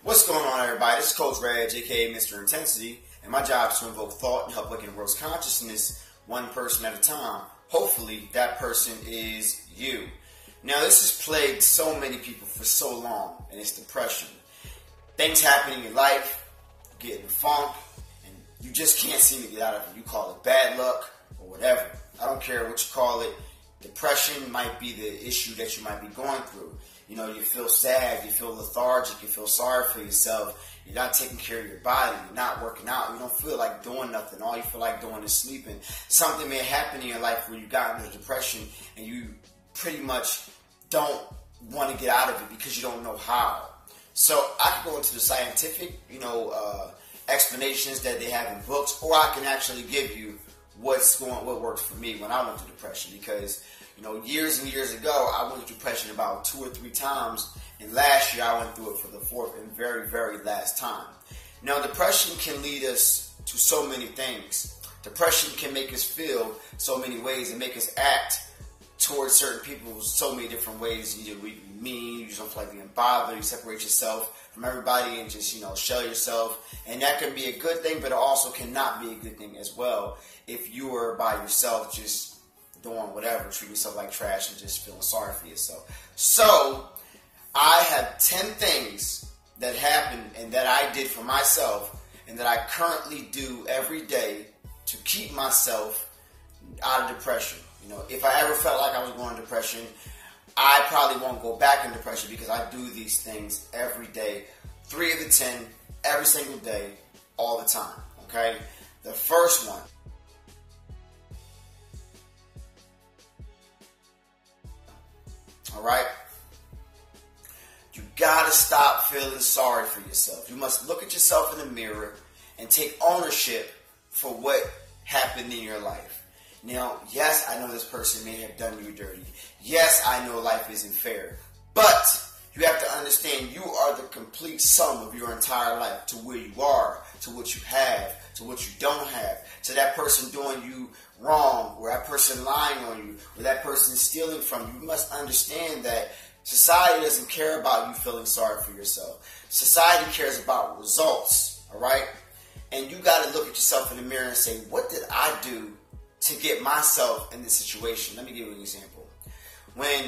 What's going on, everybody? This is Coach Reg, aka Mr. Intensity, and my job is to invoke thought and help awaken the world's consciousness one person at a time. Hopefully, that person is you. Now, this has plagued so many people for so long, and it's depression. Things happen in your life, you get in a funk, and you just can't seem to get out of it. You call it bad luck or whatever. I don't care what you call it. Depression might be the issue that you might be going through. You know, you feel sad, you feel lethargic, you feel sorry for yourself, you're not taking care of your body, you're not working out, you don't feel like doing nothing, all you feel like doing is sleeping. Something may happen in your life where you got into depression and you pretty much don't want to get out of it because you don't know how. So I can go into the scientific, explanations that they have in books, or I can actually give you what worked for me when I went through depression, because years and years ago, I went through depression about 2 or 3 times, and last year I went through it for the 4th and very, very last time. Now, depression can lead us to so many things. Depression can make us feel so many ways and make us act towards certain people so many different ways. You be mean, you just don't feel like being bothered, you separate yourself from everybody and just, shell yourself. And that can be a good thing, but it also cannot be a good thing as well if you are by yourself just doing whatever, treat yourself like trash and just feeling sorry for yourself. So, I have 10 things that happened and that I did for myself and that I currently do every day to keep myself out of depression. If I ever felt like I was going into depression, I probably won't go back in depression because I do these things every day, 3 of the 10, every single day, all the time, okay? The first one. Alright? You gotta stop feeling sorry for yourself. You must look at yourself in the mirror and take ownership for what happened in your life. Now, yes, I know this person may have done you dirty. Yes, I know life isn't fair. But you have to understand you are the complete sum of your entire life, to where you are, to what you have, to what you don't have, to that person doing you wrong, or that person lying on you, or that person stealing from you. You must understand that society doesn't care about you feeling sorry for yourself. Society cares about results, all right? And you got to look at yourself in the mirror and say, what did I do to get myself in this situation? Let me give you an example. When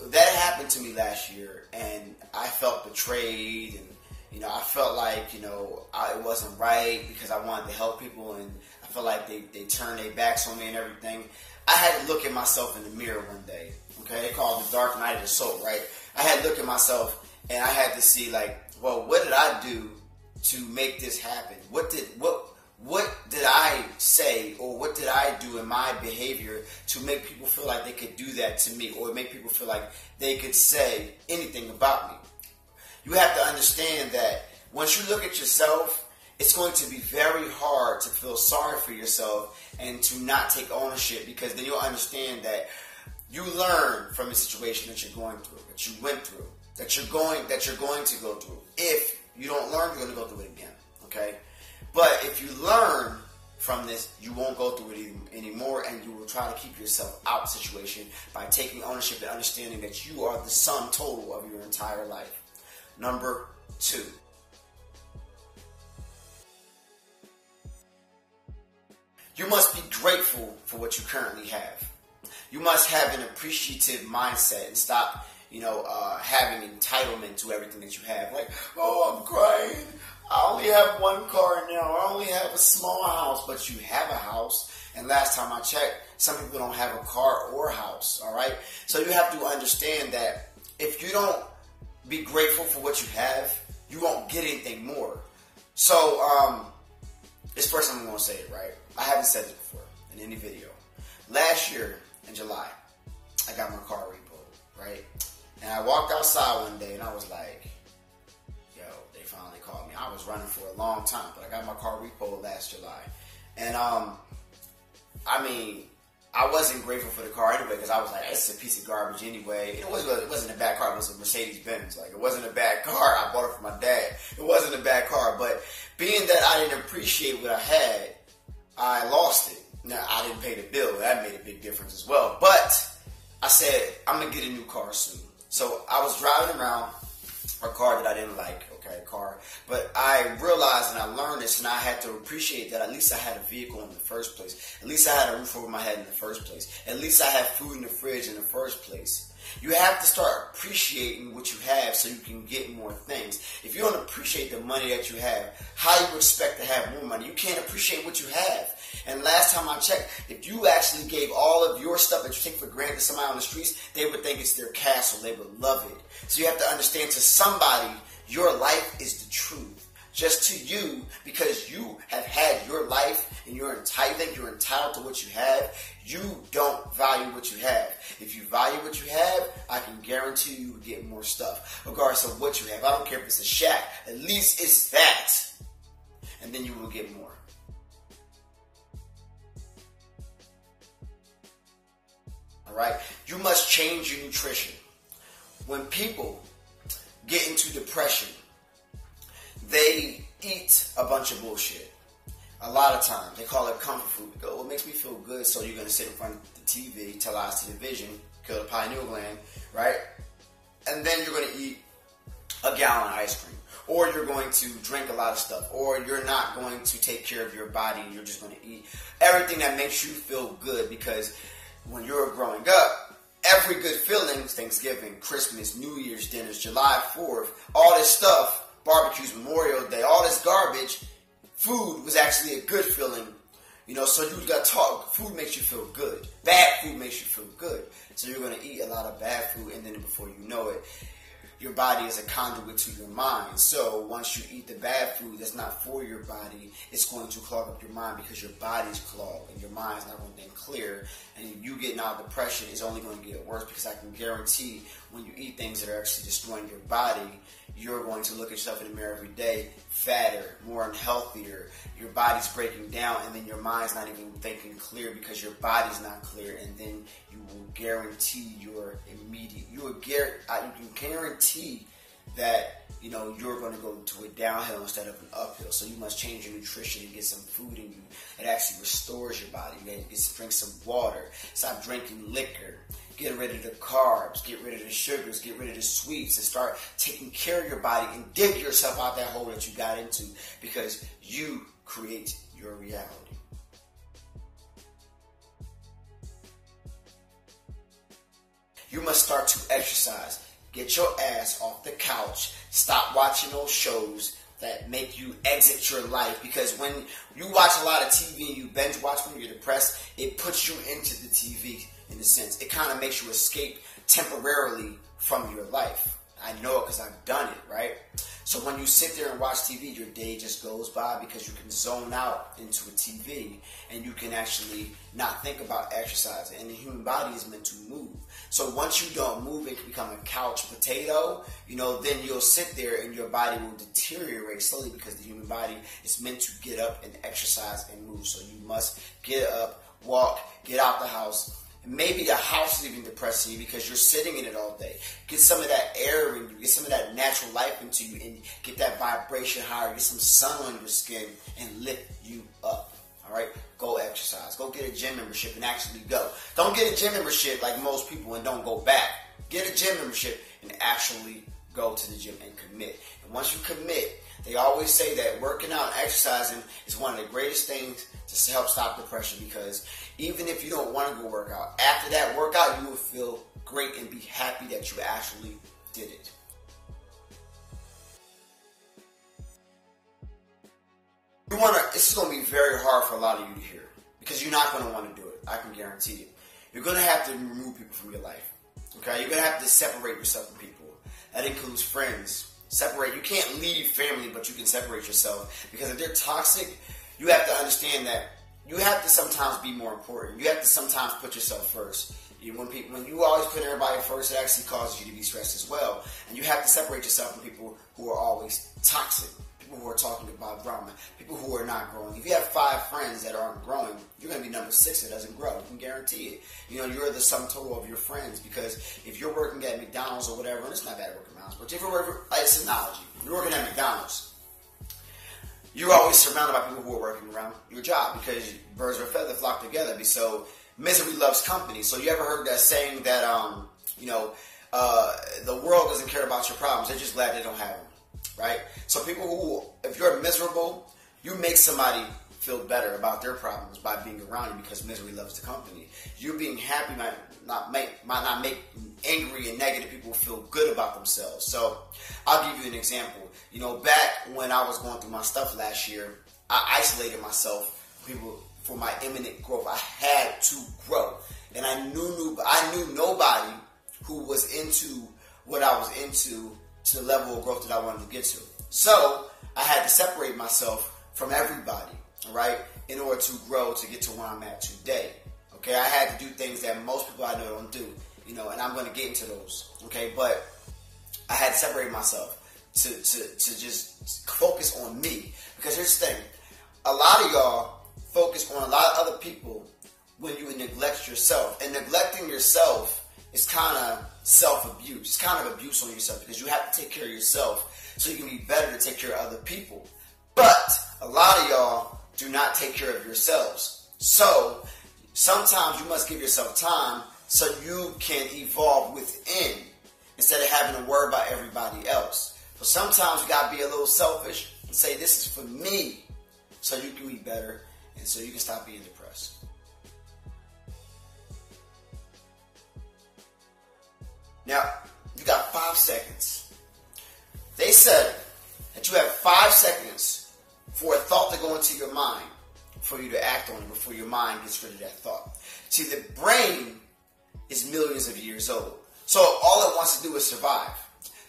that happened to me last year, and I felt betrayed, and I felt like it wasn't right because I wanted to help people, and I felt like they turned their backs on me and everything. I had to look at myself in the mirror one day. Okay, they call it the dark night of the soul, right? I had to look at myself and I had to see, what did I do to make this happen? What did I say, or what did I do in my behavior to make people feel like they could do that to me, or make people feel like they could say anything about me? You have to understand that once you look at yourself, it's going to be very hard to feel sorry for yourself and to not take ownership, because then you'll understand that you learn from the situation that you're going through, that you went through, that you're going to go through. If you don't learn, you're going to go through it again, okay? But if you learn from this, you won't go through it anymore, and you will try to keep yourself out of the situation by taking ownership and understanding that you are the sum total of your entire life. Number 2. You must be grateful for what you currently have. You must have an appreciative mindset and stop, having entitlement to everything that you have. Like, oh, I'm crying. I only have 1 car now. I only have a small house. But you have a house. And last time I checked, some people don't have a car or a house. All right? So you have to understand that if you don't be grateful for what you have, you won't get anything more. So, this first time I'm going to say it, right? I haven't said it before in any video. Last year in July, I got my car repoed, right? And I walked outside one day and I was like, yo, they finally called me. I was running for a long time, but I got my car repoed last July. And, I wasn't grateful for the car anyway, because I was like, it's a piece of garbage anyway. It wasn't a bad car. It was a Mercedes-Benz. It wasn't a bad car. I bought it for my dad. It wasn't a bad car. But being that I didn't appreciate what I had, I lost it. Now, I didn't pay the bill. That made a big difference as well. But I said, I'm going to get a new car soon. So I was driving around a car that I didn't like, okay? had a car. But I realized and I learned this, and I had to appreciate that at least I had a vehicle in the first place. At least I had a roof over my head in the first place. At least I had food in the fridge in the first place. You have to start appreciating what you have so you can get more things. If you don't appreciate the money that you have, how you expect to have more money? You can't appreciate what you have. And last time I checked, if you actually gave all of your stuff that you take for granted to somebody on the streets, they would think it's their castle. They would love it. So you have to understand, to somebody, your life is the truth. Just to you, because you have had your life and you're entitled to what you have, you don't value what you have. If you value what you have, I can guarantee you will get more stuff, regardless of what you have. I don't care if it's a shack. At least it's that. And then you will get more. Alright? You must change your nutrition. When people get into depression, they eat a bunch of bullshit. A lot of times. They call it comfort food. They go, well, it makes me feel good, so you're going to sit in front of the TV, tell eyes to the vision, kill the pineal gland, right? And then you're going to eat a gallon of ice cream. Or you're going to drink a lot of stuff. Or you're not going to take care of your body, and you're just going to eat everything that makes you feel good. Because when you're growing up, every good feeling, Thanksgiving, Christmas, New Year's dinners, July 4th, all this stuff, barbecues, Memorial Day, all this garbage, food was actually a good feeling. You know, so you got taught food makes you feel good. Bad food makes you feel good. So you're going to eat a lot of bad food, and then before you know it, your body is a conduit to your mind. So once you eat the bad food that's not for your body, it's going to clog up your mind because your body's clogged and your mind's not going to think clear. And you getting out of depression is only going to get worse, because I can guarantee when you eat things that are actually destroying your body, you're going to look at yourself in the mirror every day, fatter, more unhealthier. Your body's breaking down, and then your mind's not even thinking clear because your body's not clear. And then you will guarantee your immediate. You can guarantee that you're going to go to a downhill instead of an uphill. So you must change your nutrition and get some food in you. It actually restores your body. You got to drink some water. Stop drinking liquor. Get rid of the carbs, get rid of the sugars, get rid of the sweets, and start taking care of your body and dig yourself out that hole that you got into, because you create your reality. You must start to exercise. Get your ass off the couch. Stop watching those shows that make you exit your life, because when you watch a lot of TV and you binge watch when you're depressed, it puts you into the TV. In a sense, it kind of makes you escape temporarily from your life. I know it because I've done it, right? So when you sit there and watch TV, your day just goes by because you can zone out into a TV and you can actually not think about exercising. And the human body is meant to move. So once you don't move and become a couch potato, then you'll sit there and your body will deteriorate slowly, because the human body is meant to get up and exercise and move. So you must get up, walk, get out the house. Maybe the house is even depressing you because you're sitting in it all day. Get some of that air in you. Get some of that natural life into you and get that vibration higher. Get some sun on your skin and lift you up. All right? Go exercise. Go get a gym membership and actually go. Don't get a gym membership like most people and don't go back. Get a gym membership and actually go to the gym and commit. And once you commit, they always say that working out and exercising is one of the greatest things to help stop depression, because even if you don't want to go work out, after that workout, you will feel great and be happy that you actually did it. This is going to be very hard for a lot of you to hear, because you're not going to want to do it. I can guarantee you. You're going to have to remove people from your life. Okay? You're going to have to separate yourself from people. That includes friends. Separate. You can't leave family, but you can separate yourself, because if they're toxic, you have to understand that you have to sometimes be more important. You have to sometimes put yourself first. When you always put everybody first, it actually causes you to be stressed as well. And you have to separate yourself from people who are always toxic, people who are talking about drama, people who are not growing. If you have 5 friends that aren't growing, you're going to be number 6 that doesn't grow. You can guarantee it. You're the sum total of your friends, because if you're working at McDonald's or whatever, and it's not bad at working at McDonald's, but if you're working, it's an analogy. You're working at McDonald's. You're always surrounded by people who are working around your job, because birds of a feather flock together. So misery loves company. So you ever heard that saying that the world doesn't care about your problems? They're just glad they don't have them. right? So people who, if you're miserable, you make somebody feel better about their problems by being around you, because misery loves the company. You being happy might not make angry and negative people feel good about themselves. So I'll give you an example. You know, back when I was going through my stuff last year, I isolated myself from people for my imminent growth. I had to grow, and I knew nobody who was into what I was into to the level of growth that I wanted to get to. So I had to separate myself from everybody, all right, in order to grow to get to where I'm at today. Okay, I had to do things that most people I know don't do, you know, and I'm going to get into those. Okay, but I had to separate myself to just focus on me, because here's the thing: a lot of y'all focus on a lot of other people when you neglect yourself, and neglecting yourself is kind of self-abuse. It's kind of abuse on yourself, because you have to take care of yourself so you can be better to take care of other people. But a lot of y'all do not take care of yourselves. So sometimes you must give yourself time so you can evolve within, instead of having to worry about everybody else. So sometimes you got to be a little selfish and say, this is for me, so you can be better and so you can stop being depressed. Now, you got 5 seconds. They said that you have 5 seconds for a thought to go into your mind for you to act on it before your mind gets rid of that thought. See, the brain is millions of years old. So all it wants to do is survive.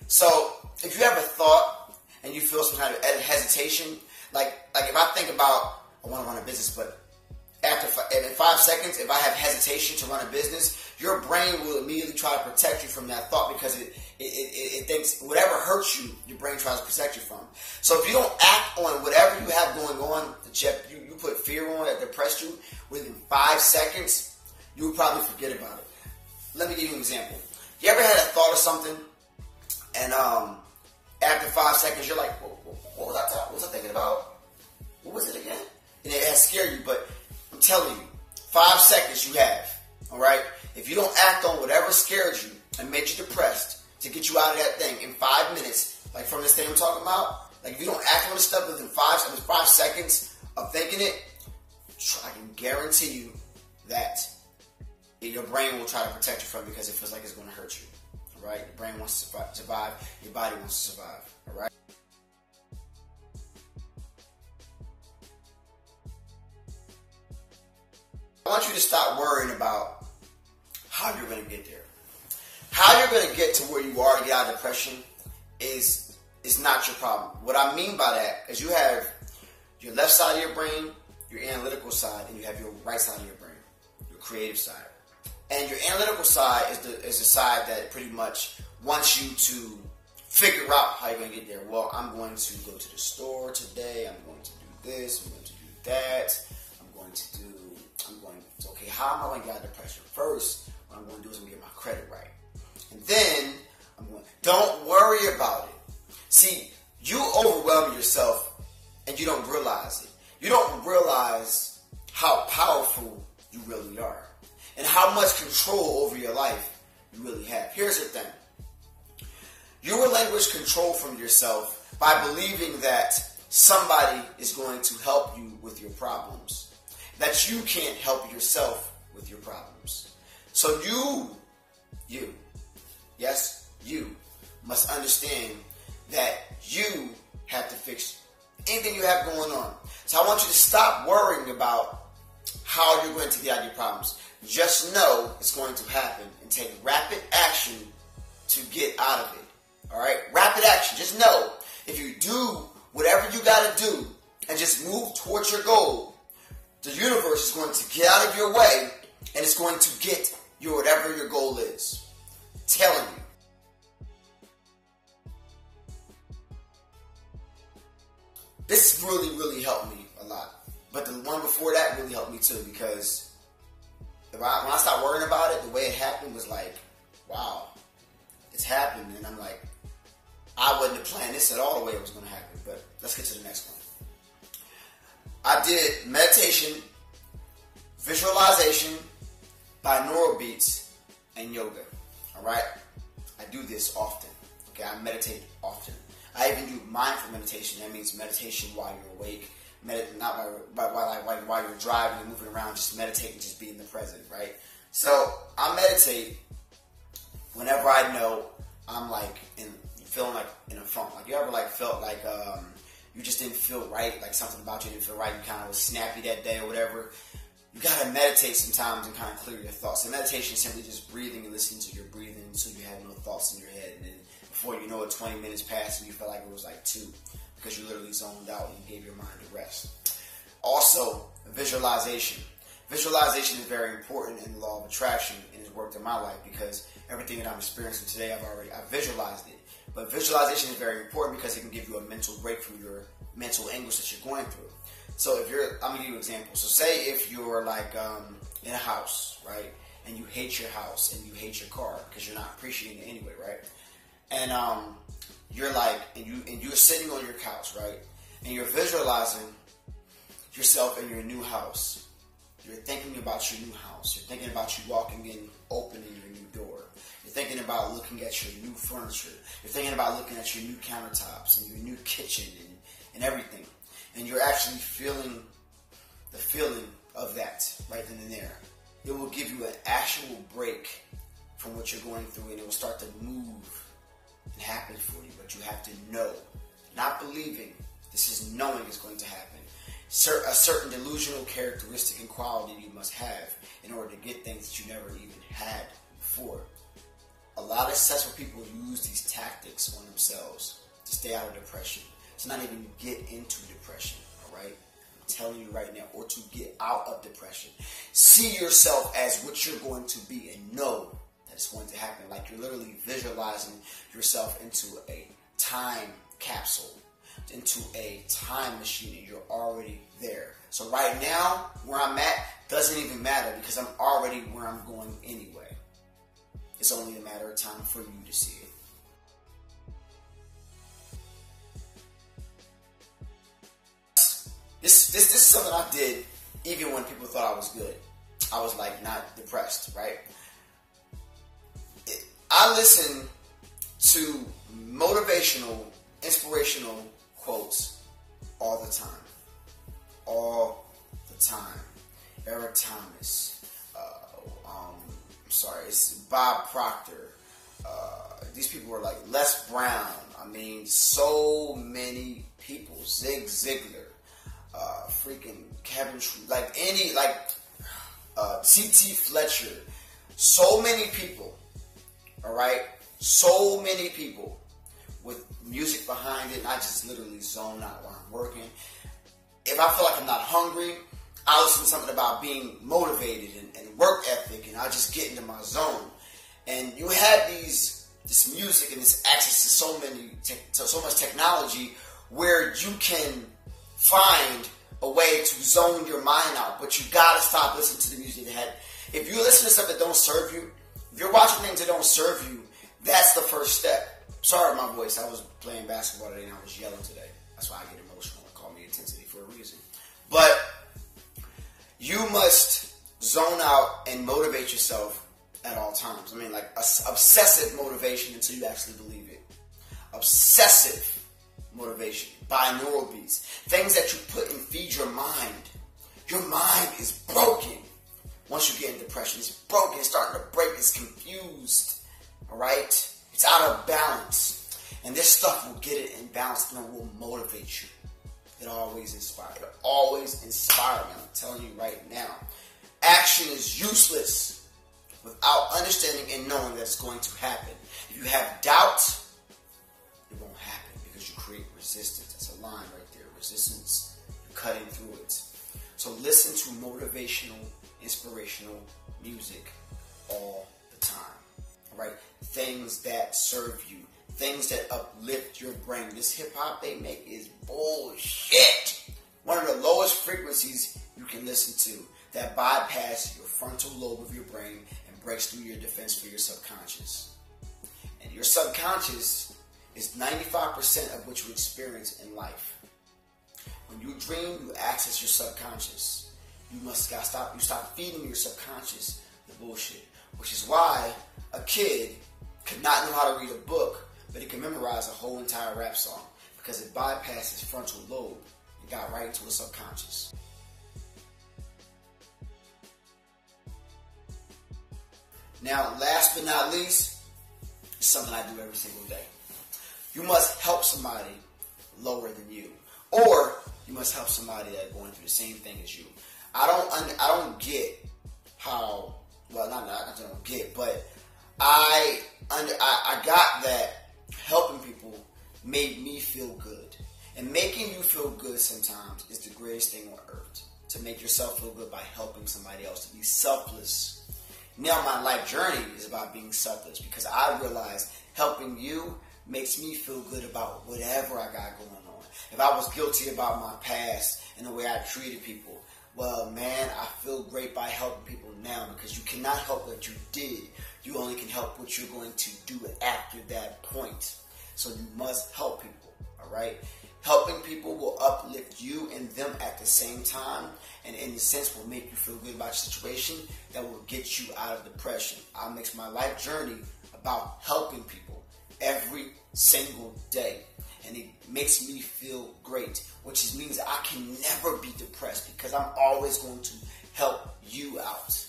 So if you have a thought and you feel some kind of hesitation, like if I think about, I want to run a business, but in 5 seconds, if I have hesitation to run a business, your brain will immediately try to protect you from that thought, because it thinks whatever hurts you, your brain tries to protect you from. So if you don't act on whatever you have going on, that you put fear on, that depressed you, within 5 seconds, you will probably forget about it. Let me give you an example. You ever had a thought of something, and after 5 seconds, you're like, what was I thinking about? What was it again? And it has scared you, but I'm telling you, 5 seconds you have, all right? If you don't act on whatever scared you and made you depressed to get you out of that thing in 5 minutes, like from this thing I'm talking about, like if you don't act on this stuff within 5 seconds of thinking it, I can guarantee you that your brain will try to protect you from it, because it feels like it's going to hurt you, all right? Your brain wants to survive, your body wants to survive, all right? I want you to stop worrying about how you're going to get there. How you're going to get to where you are to get out of depression is not your problem. What I mean by that is you have your left side of your brain, your analytical side, and you have your right side of your brain, your creative side. And your analytical side is the side that pretty much wants you to figure out how you're going to get there. Well, I'm going to go to the store today. I'm going to do this. I'm going to do that. Okay, how am I going to get out of depression? First, what I'm going to do is I'm going to get my credit right. And then, don't worry about it. See, you overwhelm yourself and you don't realize it. You don't realize how powerful you really are and how much control over your life you really have. Here's the thing. You relinquish control from yourself by believing that somebody is going to help you with your problems, that you can't help yourself with your problems. So you must understand that you have to fix anything you have going on. So I want you to stop worrying about how you're going to get out of your problems. Just know it's going to happen and take rapid action to get out of it. All right? Rapid action. Just know if you do whatever you got to do and just move towards your goal, the universe is going to get out of your way and it's going to get you whatever your goal is. I'm telling you. This really, really helped me a lot. But the one before that really helped me too, because when I stopped worrying about it, the way it happened was like, wow, it's happened. And I'm like, I wouldn't have planned this at all the way it was going to happen. But let's get to the next one. I did meditation, visualization, binaural beats, and yoga. All right? I do this often. Okay, I meditate often. I even do mindful meditation. That means meditation while you're awake, not while you're driving and moving around. Just meditate and just be in the present, right? So I meditate whenever I know I'm like feeling like in a funk. Like you ever like felt like you just didn't feel right, like something about you didn't feel right. You kind of was snappy that day or whatever. You gotta meditate sometimes and kind of clear your thoughts. And meditation is simply just breathing and listening to your breathing so you have no thoughts in your head. And then before you know it, 20 minutes passed and you felt like it was like 2 because you literally zoned out and you gave your mind a rest. Also, visualization. Visualization is very important in the law of attraction and has worked in my life because everything that I'm experiencing today, I've visualized it. But visualization is very important because it can give you a mental break from your mental anguish that you're going through. So I'm gonna give you an example. So say if you're like in a house, right, and you hate your house and you hate your car because you're not appreciating it anyway, right? And you're like, and you're sitting on your couch, right, and you're visualizing yourself in your new house. You're thinking about your new house. You're thinking about you walking in, opening your new door. You're thinking about looking at your new furniture. You're thinking about looking at your new countertops and your new kitchen and everything. And you're actually feeling the feeling of that right then and there. It will give you an actual break from what you're going through, and it will start to move and happen for you. But you have to know, not believing. This is knowing it's going to happen. A certain delusional characteristic and quality you must have in order to get things that you never even had before. A lot of successful people use these tactics on themselves to stay out of depression, to not even get into depression, all right? I'm telling you right now, or to get out of depression. See yourself as what you're going to be and know that it's going to happen. Like you're literally visualizing yourself into a time capsule, into a time machine, and you're already there. So right now, where I'm at doesn't even matter because I'm already where I'm going anyway. It's only a matter of time for you to see it. This is something I did even when people thought I was good. I was like not depressed, right? I listen to motivational, inspirational quotes all the time. All the time. Eric Thomas. It's Bob Proctor. These people were like Les Brown. I mean, so many people. Zig Ziglar. Freaking Kevin, C.T. Fletcher. So many people. All right? So many people with music behind it, and I just literally zone out while I'm working. If I feel like I'm not hungry, I listen to something about being motivated and work ethic, and I just get into my zone. And you have this music and this access to so much technology where you can find a way to zone your mind out, but you gotta stop listening to the music that had. If you listen to stuff that don't serve you, if you're watching things that don't serve you, that's the first step. Sorry, my voice. I was playing basketball today and I was yelling today. That's why I get emotional. They call me intensity for a reason. But you must zone out and motivate yourself at all times. I mean, like obsessive motivation until you actually believe it. Obsessive motivation. Binaural beats. Things that you put and feed your mind. Your mind is broken. Once you get in depression, it's broken. It's starting to break. It's confused. All right? It's out of balance. And this stuff will get it in balance and it will motivate you. It always inspires. It always inspires me. I'm telling you right now. Action is useless without understanding and knowing that it's going to happen. If you have doubt, it won't happen because you create resistance. That's a line right there. Resistance. You're cutting through it. So listen to motivational, inspirational music all the time. All right? Things that serve you. Things that uplift your brain. This hip-hop they make is bullshit. One of the lowest frequencies you can listen to that bypass your frontal lobe of your brain and breaks through your defense for your subconscious. And your subconscious is 95% of what you experience in life. When you dream, you access your subconscious. You stop feeding your subconscious the bullshit. Which is why a kid could not know how to read a book, but he can memorize a whole entire rap song because it bypassed his frontal lobe and got right into his subconscious. Now, last but not least, it's something I do every single day. You must help somebody lower than you, or you must help somebody that's going through the same thing as you. I don't get how. Well, not I don't get, but I got that helping people made me feel good, and making you feel good sometimes is the greatest thing on earth. To make yourself feel good by helping somebody else, to be selfless. Now my life journey is about being selfless because I realize helping you makes me feel good about whatever I got going on. If I was guilty about my past and the way I treated people, well, man, I feel great by helping people now because you cannot help what you did. You only can help what you're going to do after that point. So you must help people, all right? Helping people will uplift you and them at the same time, and in a sense will make you feel good about your situation that will get you out of depression. I make my life journey about helping people every single day, and it makes me feel great, which means I can never be depressed because I'm always going to help you out.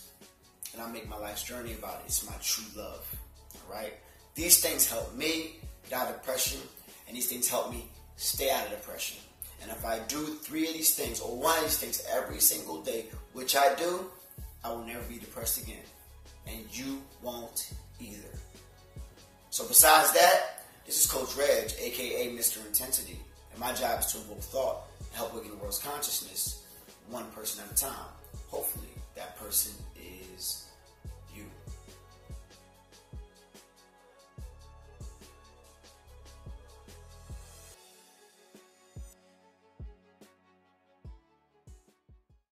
And I make my life's journey about it. It's my true love, all right? These things help me get out of depression, and these things help me stay out of depression. And if I do 3 of these things or 1 of these things every single day, which I do, I will never be depressed again. And you won't either. So besides that, this is Coach Reg, aka Mr. Intensity. And my job is to invoke thought and help awaken the world's consciousness one person at a time. Hopefully that person is you.